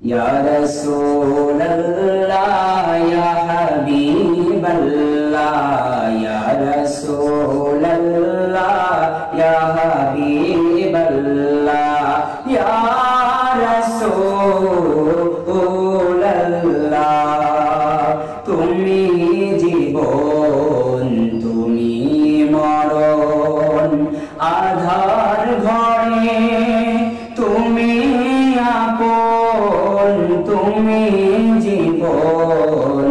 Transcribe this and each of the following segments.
ইয়া রাসূলুল্লাহ ইয়া হাবিবাল্লাহ ইয়া রাসূলুল্লাহ ইয়া হাবিবাল্লাহ ইয়া রাসূলুল্লাহ তুমি জীবন তুমি মরণ আধার ঘরে তুমি আপন তুমি জীবন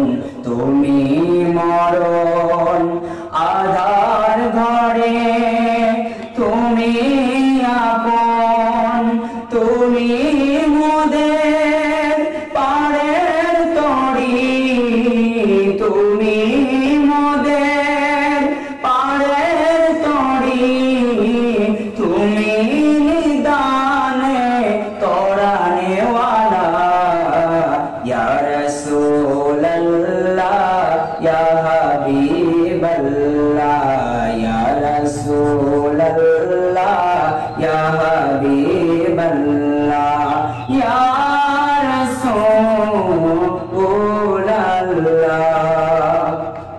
তুমি মরণ আধার ঘরে তুমি আপন তুমি মোদের পাড়ের তরি তুমি মোদের পাড়ের তরি তুমি নিদানে তরানেওয়ালা ইয়া রাসূলুল্লাহ ইয়া হাবিবাল্লাহ ইয়া রাসূলুল্লাহ ইয়া হাবিবাল্লাহ ইয়া রাসূলুল্লাহ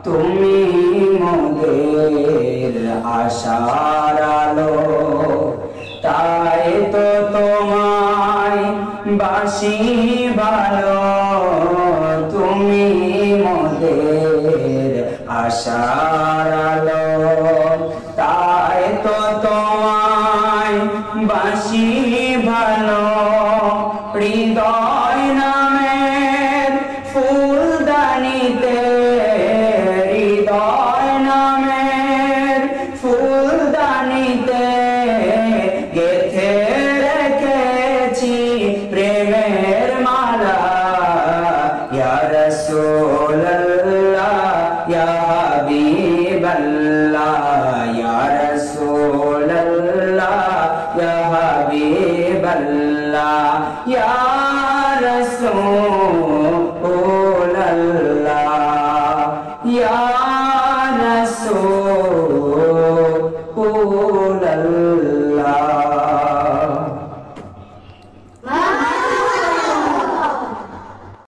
তুমি মোদের আশার আলো তাই তো তোমায় বাসি ভালো তুমি মোদের আশার আলো তাই তো তোমায় বাসি ভালো হৃদয় নামের ফুলদানিতে হৃদয় নামের ফুলদানিতে গেথে রেখেছি প্রেমের মালা ইয়া রাসূল